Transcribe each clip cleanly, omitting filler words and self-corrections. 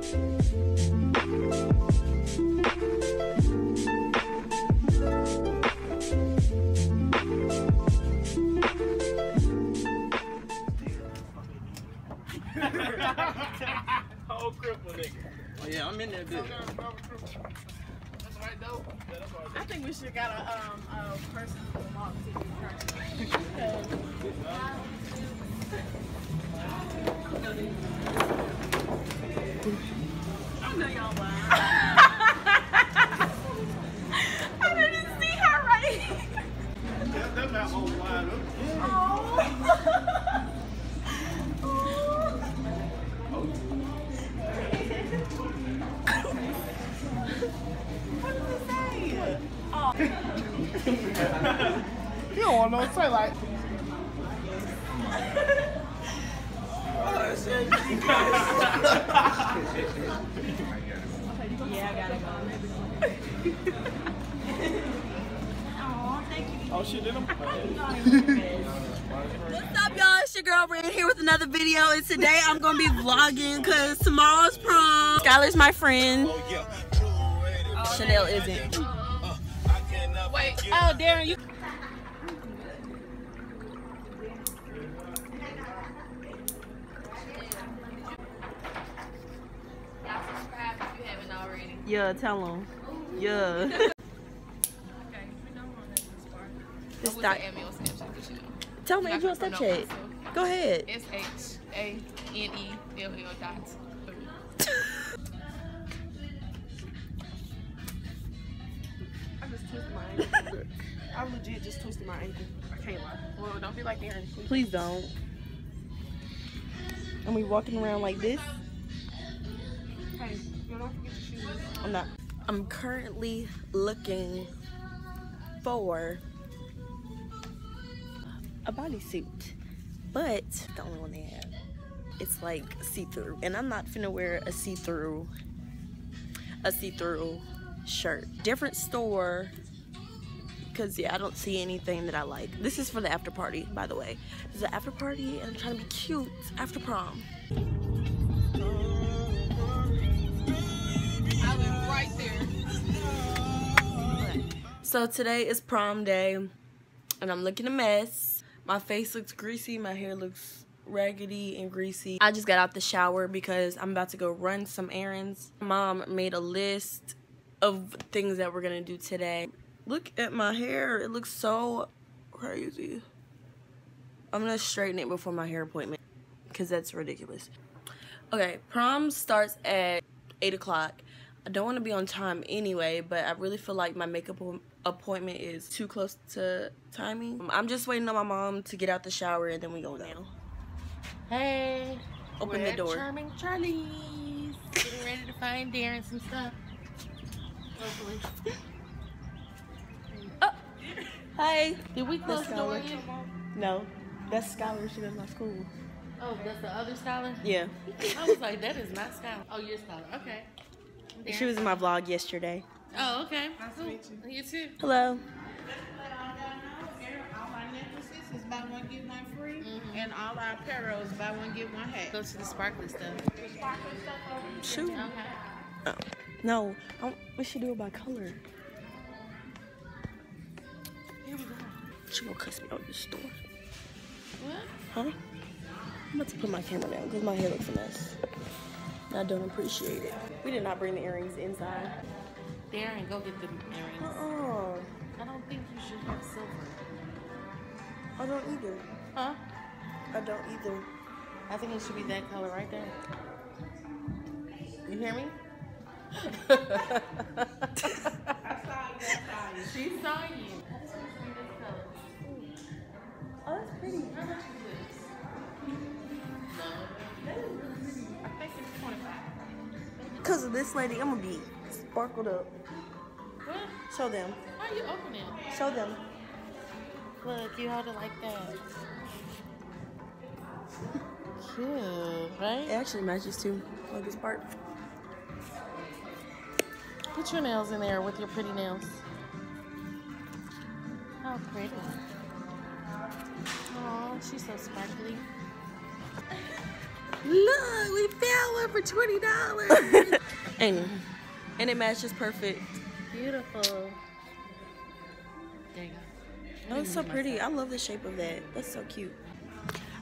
Whole cripple nigga. Oh yeah, I'm in there, bitch. That's right though. Yeah, that's right. I think we should got a person who will walk to I know y'all lying. I didn't see her right. That's my whole wide up. What did it say? Oh. You don't want no say like. Yeah, I gotta go. Oh, thank you. Oh shit, did them? What's up, y'all? It's your girl Ren here with another video, and today I'm gonna be vlogging because tomorrow's prom. Skylar's my friend. Chanel isn't. Wait, oh Darren, you. Yeah, tell them. Yeah. This dot. Tell me if you want Snapchat. Go ahead. SHANELL. I just twisted my ankle. I legit just twisted my ankle. I can't lie. Well, don't be like Darren. Please don't. And we walking around like this. Hey, you don't forget your shoes. I'm not. I'm currently looking for a bodysuit, but the only one they have. It's like see-through, and I'm not finna wear a see-through shirt. Different store, because yeah, I don't see anything that I like. This is for the after party, by the way. This is an after party, and I'm trying to be cute after prom. I live right there. So today is prom day, and I'm looking a mess. My face looks greasy, my hair looks raggedy and greasy. I just got out the shower because I'm about to go run some errands. Mom made a list of things that we're gonna do today. Look at my hair, it looks so crazy. I'm gonna straighten it before my hair appointment because that's ridiculous. Okay, prom starts at 8 o'clock. I don't want to be on time anyway, but I really feel like my makeup appointment is too close to timing. I'm just waiting on my mom to get out the shower and then we go now. Hey, Open we're the door. At Charming Charlie's. Getting ready to find Darren some stuff. Hopefully. Oh, hi. Did we close the door yet? No, that's Skylar. She goes to my school. Oh, that's the other Skylar? Yeah. I was like, that is not Skylar. Oh, you're Skylar. Okay. She was in my vlog yesterday. Oh, okay. Nice to meet you. You too. Hello. All our necklaces is buy one get one free, and all our apparel is buy one get one hat. Go to the sparkly stuff. Shoot. Okay. Oh. No. We should do it by color. Here we go. She gonna cuss me out this store. What? Huh? I'm about to put my camera down because my hair looks a mess. I don't appreciate it. We did not bring the earrings inside. Darren, go get the earrings. Uh-uh. I don't think you should have silver. I don't either. Huh? I don't either. I think it should be that color right there. You hear me? I saw you. She saw you. I just want to see this color. Oh, that's pretty. How much is this? I think it's 25. Because of this lady, I'm going to be sparkled up. What? Show them. How you open it? Show them. Look, you hold it like that. Cute, It right? actually matches too. Like this part. Put your nails in there with your pretty nails. How pretty. Oh, she's so sparkly. Look, we found one for $20. And it matches perfect. Beautiful. There you go. Oh, it's so pretty. I love the shape of that. That's so cute.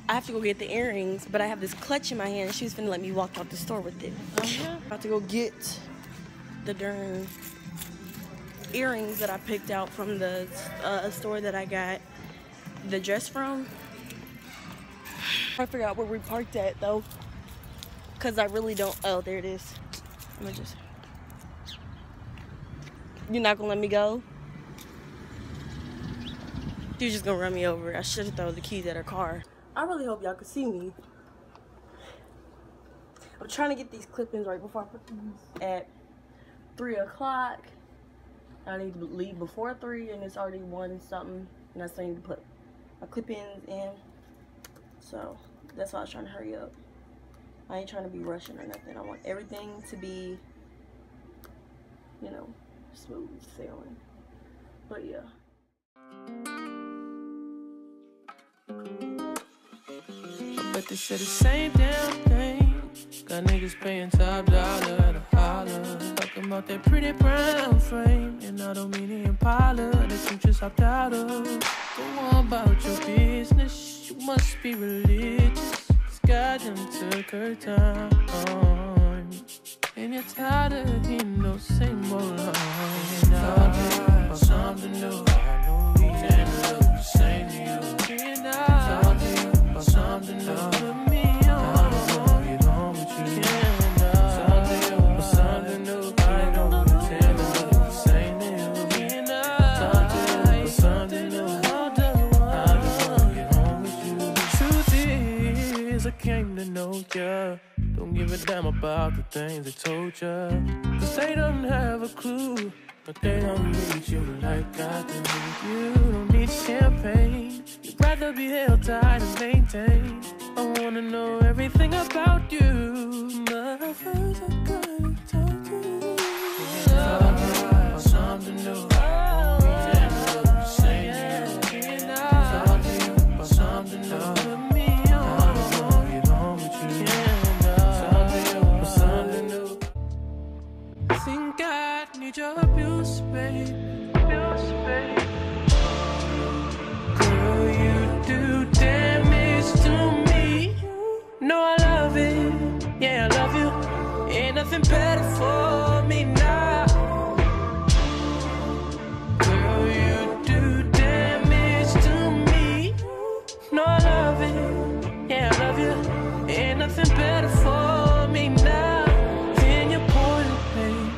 I have to go get the earrings, but I have this clutch in my hand. She was finna let me walk out the store with it. About to go get the darn earrings that I picked out from the store that I got the dress from. I forgot where we parked at though, cause I really don't. Oh, there it is. I'm gonna just. You're not gonna let me go? You're just gonna run me over. I should have thrown the keys at her car. I really hope y'all could see me. I'm trying to get these clip-ins right before I put these at 3 o'clock. I need to leave before 3 and it's already 1 something. And I still need to put my clip-ins in. So that's why I was trying to hurry up. I ain't trying to be rushing or nothing. I want everything to be, you know, smooth sailing. But yeah. But they said the same damn thing. Got niggas paying top dollar to holler. Talking about that pretty brown frame. And I don't mean the Impala that you just hopped out of. Go on about your business. You must be religious. Cause God done took her time. And you're tired of hearing those same old lines. And I about something new. I know we can't look the same to you. And I talk to you about something new. Put me on. I don't get on with you. And I talk to you about something new. I don't pretend to look the same to you. And I talk to you about something new. I just wanna get home with you. Truth is, I came to know ya. Don't give a damn about the things they told ya. Cause they don't have a clue. But they don't need you like I do. You don't need champagne. You'd rather be held tight and maintained. I wanna know everything about you. But first I gotta talk to you. Talk about something new. We can't look the same to you. Talk to you about something new. Put me on. I just wanna get home with you. Talk to you about something new. I think I need your abuse, babe. Abuse, babe. Girl, you do damage to me. No, I love it. Yeah, I love you. Ain't nothing better for me now. Girl, you do damage to me. No, I love it. Yeah, I love you. Ain't nothing better for me now. Then you poison, babe.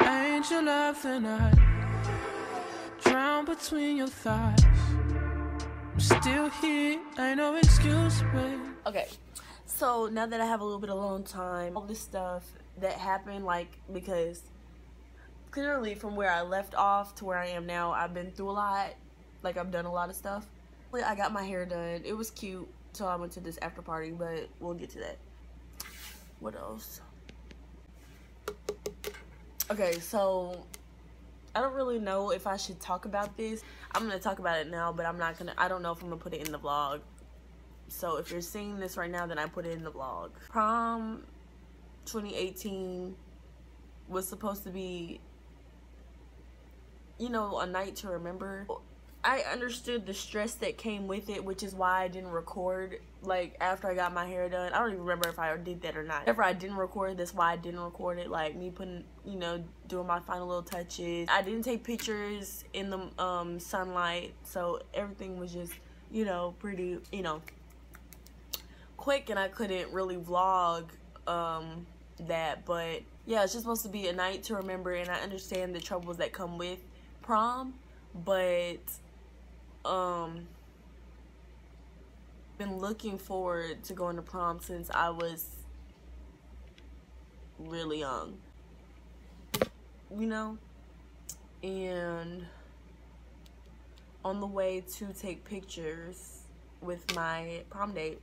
Ain't your love and I drown between your thighs. I'm still here, ain't no excuse, babe. Okay, so now that I have a little bit of alone time, all this stuff that happened, like, because clearly from where I left off to where I am now, I've been through a lot. Like, I've done a lot of stuff. I got my hair done. It was cute, so I went to this after party, but we'll get to that. What else? Okay, so I don't really know if I should talk about this. I'm gonna talk about it now, but I don't know if I'm gonna put it in the vlog. So if you're seeing this right now, then I put it in the vlog. Prom 2018 was supposed to be, you know, a night to remember. I understood the stress that came with it, which is why I didn't record, like, after I got my hair done. I don't even remember if I did that or not. Whenever I didn't record, that's why I didn't record it, like, me putting, you know, doing my final little touches. I didn't take pictures in the sunlight, so everything was just, you know, pretty, you know, quick, and I couldn't really vlog that. But yeah, it's just supposed to be a night to remember, and I understand the troubles that come with prom, but been looking forward to going to prom since I was really young, you know. And on the way to take pictures with my prom date,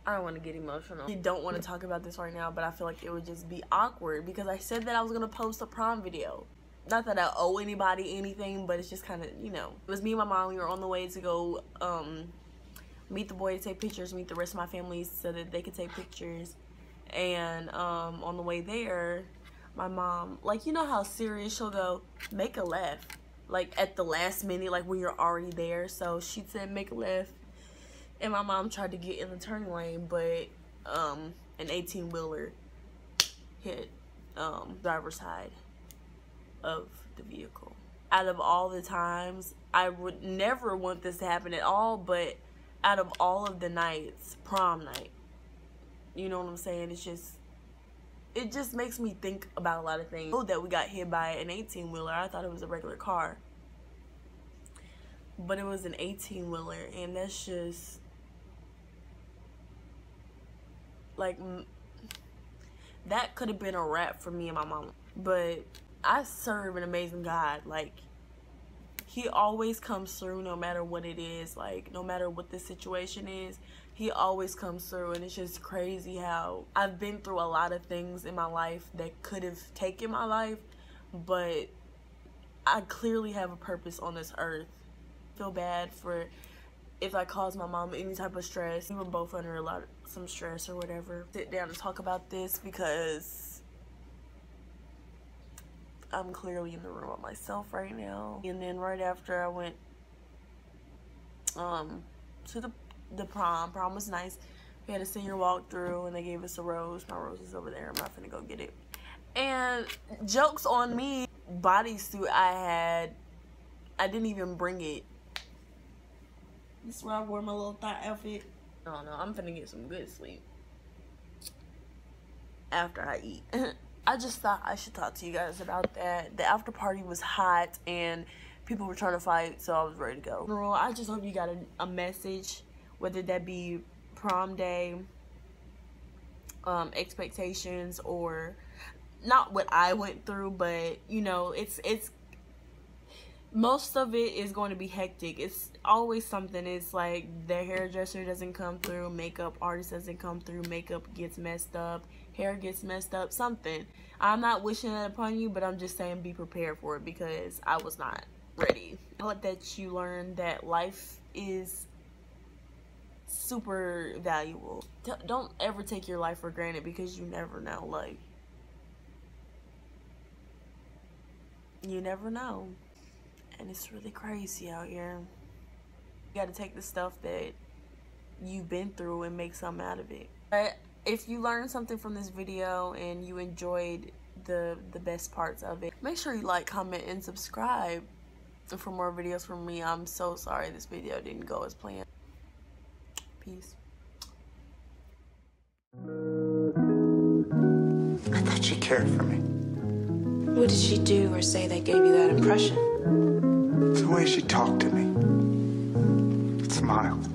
I don't want to get emotional. I don't want to talk about this right now, but I feel like it would just be awkward because I said that I was going to post a prom video. Not that I owe anybody anything, but it's just kind of, you know. It was me and my mom. We were on the way to go meet the boy to take pictures, meet the rest of my family so that they could take pictures. And on the way there, my mom, like, you know how serious she'll go, make a left. Like, at the last minute, like, when you're already there. So she said, make a left. And my mom tried to get in the turning lane, but an 18-wheeler hit driver's side of the vehicle. Out of all the times, I would never want this to happen at all, but out of all of the nights, prom night, you know what I'm saying? It just makes me think about a lot of things. Oh, that we got hit by an 18-wheeler. I thought it was a regular car, but it was an 18-wheeler, and that's just like, that could have been a wrap for me and my mama. But I serve an amazing God. Like, he always comes through no matter what it is. Like, no matter what the situation is, he always comes through. And it's just crazy how I've been through a lot of things in my life that could have taken my life, but I clearly have a purpose on this earth. I feel bad for if I cause my mom any type of stress. We were both under some stress or whatever. Sit down and talk about this because I'm clearly in the room by myself right now. And then right after I went to the prom. Prom was nice. We had a senior walkthrough and they gave us a rose. My rose is over there. I'm not finna go get it. And jokes on me, bodysuit I had, I didn't even bring it. This is where I wore my little thigh outfit. I don't know, I'm finna get some good sleep after I eat. I just thought I should talk to you guys about that. The after party was hot and people were trying to fight, so I was ready to go. I just hope you got a message, whether that be prom day, expectations, or not what I went through, but you know, it's most of it is going to be hectic. It's always something. It's like the hairdresser doesn't come through, makeup artist doesn't come through, makeup gets messed up, hair gets messed up, something. I'm not wishing that upon you, but I'm just saying be prepared for it because I was not ready. I hope that you learn that life is super valuable. Don't ever take your life for granted because you never know. Like, you never know. And it's really crazy out here. You gotta take the stuff that you've been through and make something out of it. But if you learned something from this video and you enjoyed the best parts of it, make sure you like, comment, and subscribe for more videos from me. I'm so sorry this video didn't go as planned. Peace. I thought she cared for me. What did she do or say that gave you that impression? The way she talked to me. Smiled.